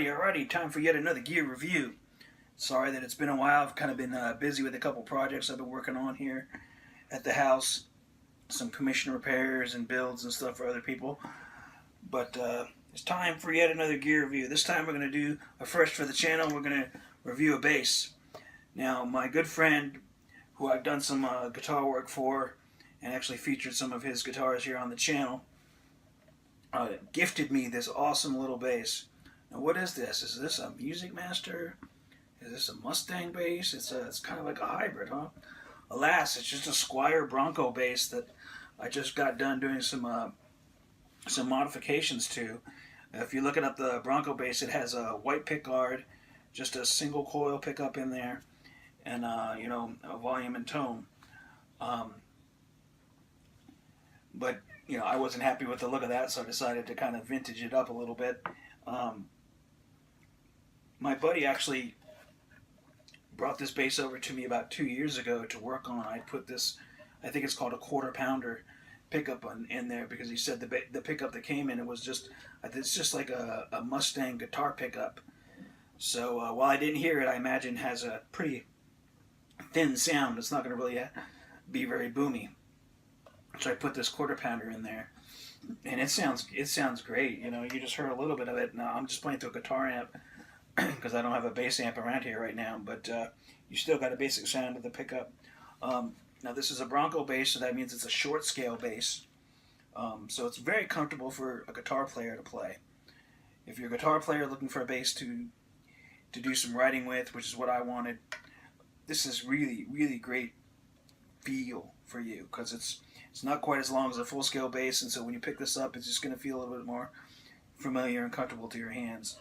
Alrighty, time for yet another gear review. Sorry that it's been a while. I've kind of been busy with a couple projects I've been working on here at the house. Some commission repairs and builds and stuff for other people. But it's time for yet another gear review. This time we're going to do a first for the channel. We're going to review a bass. Now, my good friend, who I've done some guitar work for, and actually featured some of his guitars here on the channel, gifted me this awesome little bass. Now, what is this? Is this a Music Master? Is this a Mustang bass? It's kind of like a hybrid, huh? Alas, it's just a Squier Bronco bass that I just got done doing some modifications to. If you're looking up the Bronco bass, it has a white pickguard, just a single coil pickup in there, and you know, a volume and tone. But you know, I wasn't happy with the look of that, so I decided to kind of vintage it up a little bit. My buddy actually brought this bass over to me about 2 years ago to work on. I put this, I think it's called a quarter pounder pickup in there, because he said the pickup that came in, it's just like a Mustang guitar pickup. So while I didn't hear it, I imagine it has a pretty thin sound. It's not going to really be very boomy. So I put this quarter pounder in there, and it sounds great. You know, you just heard a little bit of it. Now I'm just playing through a guitar amp because I don't have a bass amp around here right now, but you still got a basic sound of the pickup. Now this is a Bronco bass, so that means it's a short scale bass. So it's very comfortable for a guitar player to play. If you're a guitar player looking for a bass to do some writing with, which is what I wanted, this is really, really great feel for you, because it's not quite as long as a full scale bass, and so when you pick this up, it's just going to feel a little bit more familiar and comfortable to your hands.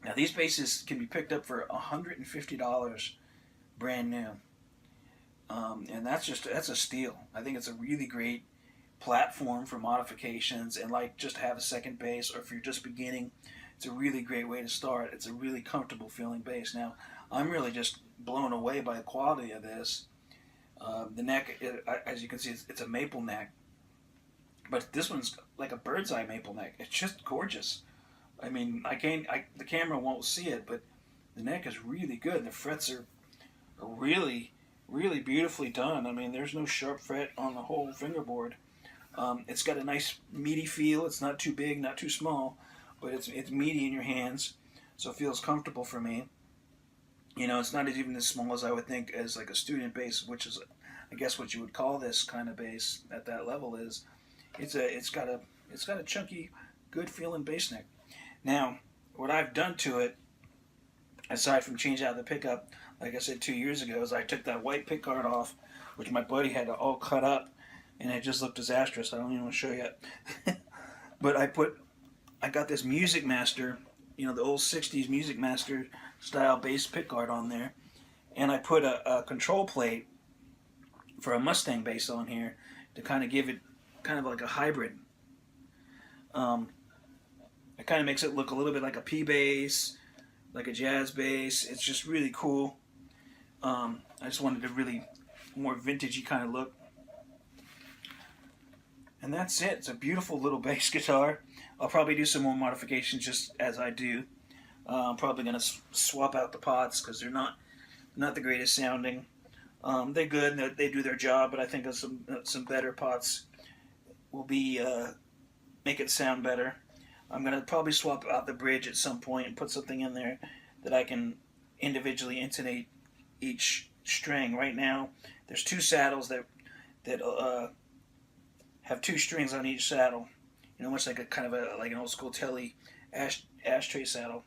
Now these basses can be picked up for $150 brand new, and that's a steal. I think it's a really great platform for modifications, and like just to have a second bass, or if you're just beginning, it's a really great way to start. It's a really comfortable feeling bass. Now I'm really just blown away by the quality of this. The neck, as you can see, it's a maple neck, but this one's like a bird's eye maple neck. It's just gorgeous. I mean, the camera won't see it, but the neck is really good. The frets are really, really beautifully done. I mean, there's no sharp fret on the whole fingerboard. It's got a nice meaty feel. It's not too big, not too small, but it's meaty in your hands, so it feels comfortable for me. You know, it's not even as small as I would think as like a student bass, which is, I guess, what you would call this kind of bass at that level. Is it's got a chunky, good feeling bass neck. Now, what I've done to it, aside from changing out the pickup, like I said 2 years ago, is I took that white pickguard off, which my buddy had all cut up, and it just looked disastrous. I don't even want to show you it. But I got this Music Master, you know, the old 60s Music Master style bass pickguard on there, and I put a control plate for a Mustang bass on here to kind of give it kind of like a hybrid. It kind of makes it look a little bit like a P bass, like a jazz bass. It's just really cool. I just wanted a really more vintagey kind of look. And that's it. It's a beautiful little bass guitar. I'll probably do some more modifications just as I do. I'm probably going to swap out the pots because they're not the greatest sounding. They're good. They do their job, but I think some better pots will be make it sound better. I'm going to probably swap out the bridge at some point and put something in there that I can individually intonate each string. Right now, there's two saddles that have two strings on each saddle. You know, much like like an old school Telly ashtray saddle.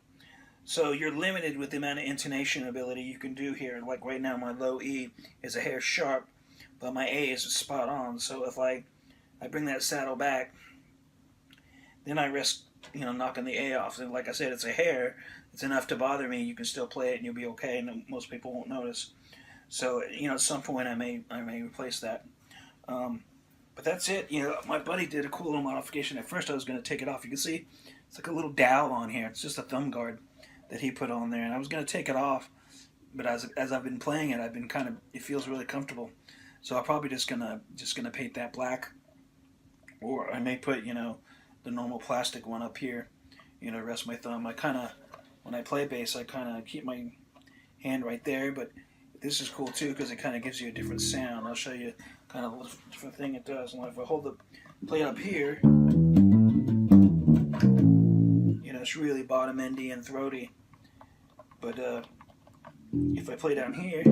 So you're limited with the amount of intonation ability you can do here. Like right now, my low E is a hair sharp, but my A is spot on. So if I bring that saddle back, then I risk knocking the A off. And like I said, it's a hair. It's enough to bother me. You can still play it and you'll be okay, and most people won't notice. So at some point I may replace that. But that's it. My buddy did a cool little modification. At first I was going to take it off. You can see it's like a little dowel on here. It's just a thumb guard that he put on there, and I was going to take it off. But as I've been playing it, I've been it feels really comfortable. So I'm probably just gonna paint that black, or I may put the normal plastic one up here, rest my thumb. When I play bass, I kind of keep my hand right there. But this is cool too because it kind of gives you a different sound. I'll show you kind of what different thing it does. And if I hold the plate up here, it's really bottom endy and throaty. But if I play down here,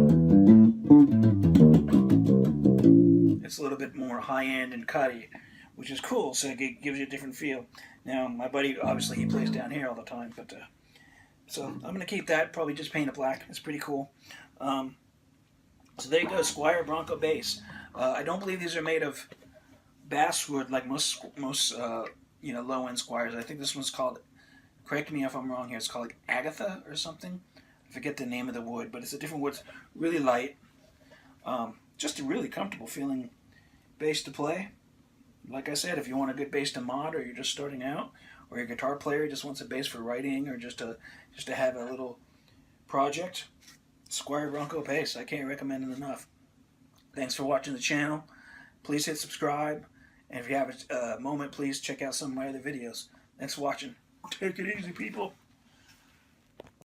it's a little bit more high end and cutty, which is cool. So it gives you a different feel. Now, my buddy, obviously, he plays down here all the time, but so I'm gonna keep that. Probably just paint it black. It's pretty cool. So there you go, Squier Bronco bass. I don't believe these are made of basswood like most low end Squiers. I think this one's called. Correct me if I'm wrong here. It's called like Agatha or something. I forget the name of the wood, but it's a different wood. It's really light. Just a really comfortable feeling bass to play. Like I said, if you want a good bass to mod, or you're just starting out, or your guitar player just wants a bass for writing, or just to have a little project, Squier Bronco bass. I can't recommend it enough. Thanks for watching the channel. Please hit subscribe, and if you have a moment, please check out some of my other videos. Thanks for watching. Take it easy, people.